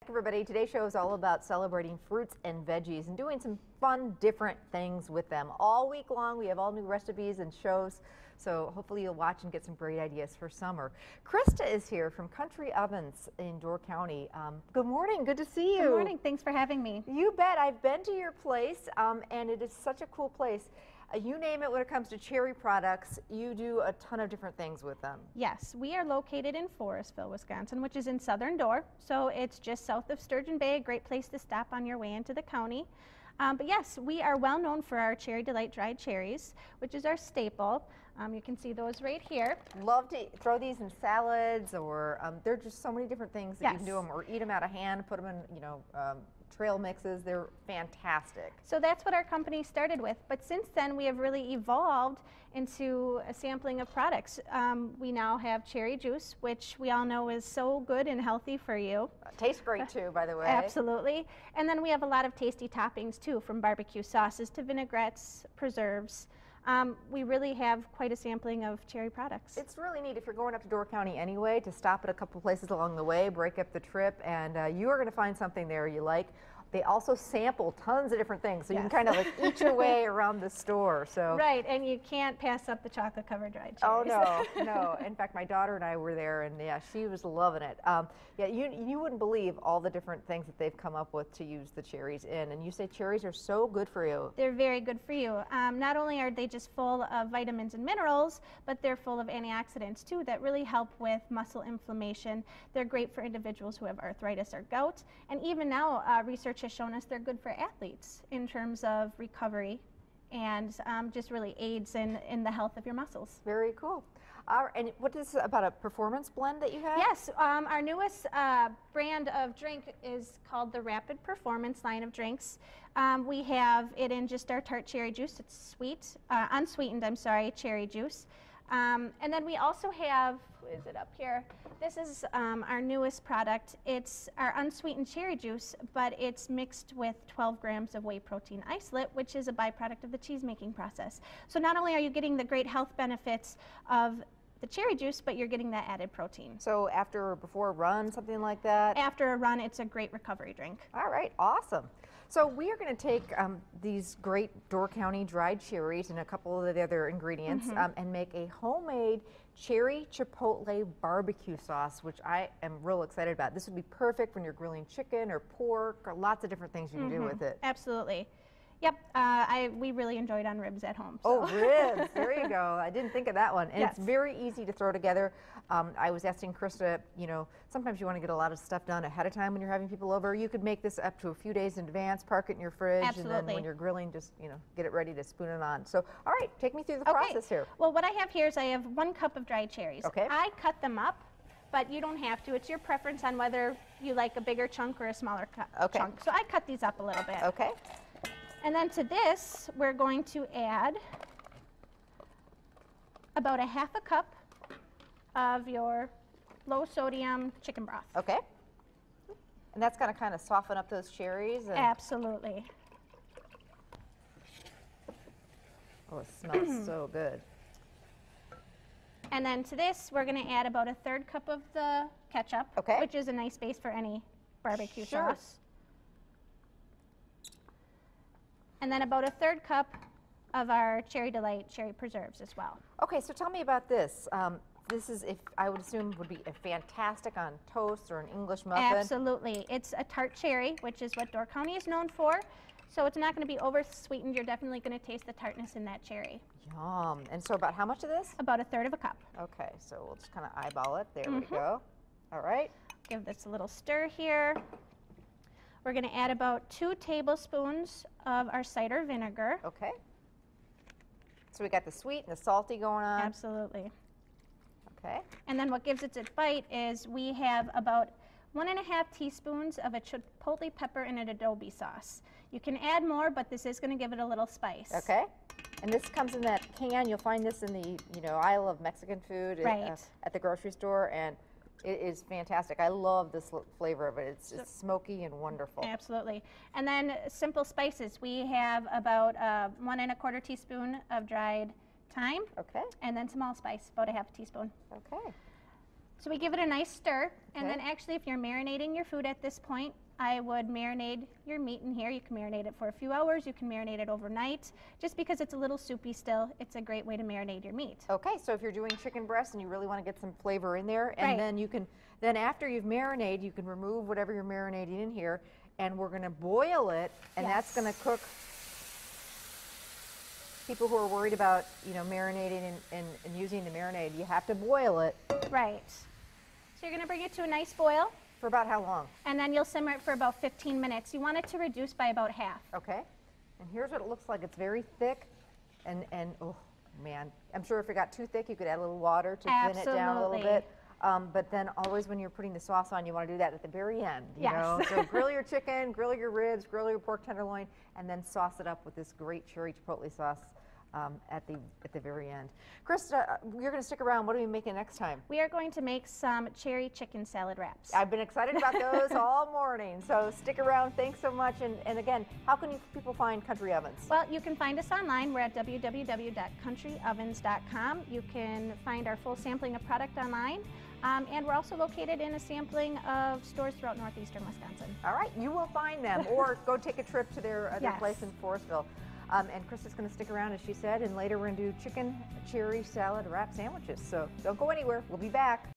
Everybody, today's show is all about celebrating fruits and veggies and doing some fun, different things with them. All week long, we have all new recipes and shows, so hopefully you'll watch and get some great ideas for summer. Krista is here from Country Ovens in Door County. Good morning, good to see you. Good morning, thanks for having me. You bet. I've been to your place, and it is such a cool place. You name it when it comes to cherry products, you do a ton of different things with them. Yes, we are located in Forestville, Wisconsin, which is in southern Door. So it's just south of Sturgeon Bay, a great place to stop on your way into the county. But yes, we are well known for our Cherry Delight dried cherries, which is our staple. You can see those right here. Love to throw these in salads, or there are just so many different things that you can do them, or eat them out of hand, put them in, trail mixes. They're fantastic. So that's what our company started with. But since then, we have really evolved into a sampling of products. We now have cherry juice, which we all know is so good and healthy for you. Tastes great too, by the way. Absolutely. And then we have a lot of tasty toppings too, from barbecue sauces to vinaigrettes, preserves. We really have quite a sampling of cherry products. It's really neat if you're going up to Door County anyway to stop at a couple places along the way, break up the trip, and you are going to find something there you like. They also sample tons of different things, so you can kind of like eat your way around the store. So right, and you can't pass up the chocolate-covered dried cherries. Oh no, no. In fact, my daughter and I were there, and yeah, she was loving it. Yeah, you wouldn't believe all the different things that they've come up with to use the cherries in. And you say cherries are so good for you. They're very good for you. Not only are they just full of vitamins and minerals, but they're full of antioxidants too that really help with muscle inflammation. They're great for individuals who have arthritis or gout, and even now research has shown us they're good for athletes in terms of recovery and just really aids in the health of your muscles. Very cool. And what is about a performance blend that you have? Yes, our newest brand of drink is called the Rapid Performance line of drinks. We have it in just our tart cherry juice. It's unsweetened, cherry juice. And then we also have, is it up here? This is our newest product. It's our unsweetened cherry juice, but it's mixed with 12 grams of whey protein isolate, which is a byproduct of the cheese making process. So not only are you getting the great health benefits of the cherry juice, but you're getting that added protein. So after or before a run, something like that? After a run, it's a great recovery drink. All right, awesome. So we are going to take these great Door County dried cherries and a couple of the other ingredients and make a homemade cherry chipotle barbecue sauce, which I am real excited about. This would be perfect when you're grilling chicken or pork, or lots of different things you can do with it. Absolutely. Yep, we really enjoyed on ribs at home. Oh, So. ribs, there you go. I didn't think of that one. And it's very easy to throw together. I was asking Krista, sometimes you want to get a lot of stuff done ahead of time when you're having people over. You could make this up to a few days in advance, park it in your fridge, and then when you're grilling, just, get it ready to spoon it on. So, all right, take me through the process here. Well, what I have here is I have 1 cup of dried cherries. Okay. I cut them up, but you don't have to. It's your preference on whether you like a bigger chunk or a smaller chunk. So I cut these up a little bit. Okay. And then to this, we're going to add about a ½ cup of your low sodium chicken broth. Okay. And that's going to kind of soften up those cherries? And absolutely. Oh, it smells so good. And then to this, we're going to add about a 1/3 cup of the ketchup, which is a nice base for any barbecue sauce. And then about a 1/3 cup of our Cherry Delight cherry preserves as well. Okay, so tell me about this. This is, I would assume, would be fantastic on toast or an English muffin. Absolutely. It's a tart cherry, which is what Door County is known for. So it's not going to be over sweetened. You're definitely going to taste the tartness in that cherry. Yum. And so about how much of this? About a 1/3 cup. Okay, so we'll just kind of eyeball it. There we go. All right. Give this a little stir here. We're going to add about 2 tablespoons of our cider vinegar. Okay. So we got the sweet and the salty going on. Absolutely. Okay. And then what gives it its bite is we have about 1½ teaspoons of a chipotle pepper in an adobe sauce. You can add more, but this is going to give it a little spice. Okay. And this comes in that can. You'll find this in the aisle of Mexican food at the grocery store, and it is fantastic. I love this flavor of it. It's smoky and wonderful. Absolutely. And then simple spices. We have about 1¼ teaspoon of dried thyme. Okay. And then some allspice, about a ½ teaspoon. Okay. So we give it a nice stir, and Okay. then actually if you're marinating your food at this point, I would marinate your meat in here. You can marinate it for a few hours, you can marinate it overnight. Just because it's a little soupy still, it's a great way to marinate your meat. Okay, so if you're doing chicken breast and you really want to get some flavor in there, and Right. then you can, then after you've marinated, you can remove whatever you're marinating in here, and we're going to boil it, and that's Yes. going to cook. People who are worried about, marinating and using the marinade, you have to boil it. Right. So you're going to bring it to a nice boil, For about how long? and then you'll simmer it for about 15 minutes. You want it to reduce by about half. Okay. And here's what it looks like. It's very thick, and oh man, I'm sure if it got too thick, you could add a little water to thin it down a little Absolutely. bit. But then always when you're putting the sauce on, you want to do that at the very end. You Yes. know? So grill your chicken, grill your ribs, grill your pork tenderloin, and then sauce it up with this great cherry chipotle sauce at the very end. Krista, you're going to stick around. What are we making next time? We are going to make some cherry chicken salad wraps. I've been excited about those all morning, so stick around. Thanks so much. And again, how can people find Country Ovens? Well, you can find us online. We're at www.countryovens.com. You can find our full sampling of product online. And we're also located in a sampling of stores throughout northeastern Wisconsin. All right, you will find them, or go take a trip to their Yes. place in Forestville. And Krista's going to stick around, as she said, and later we're going to do chicken cherry salad wrap sandwiches. So don't go anywhere. We'll be back.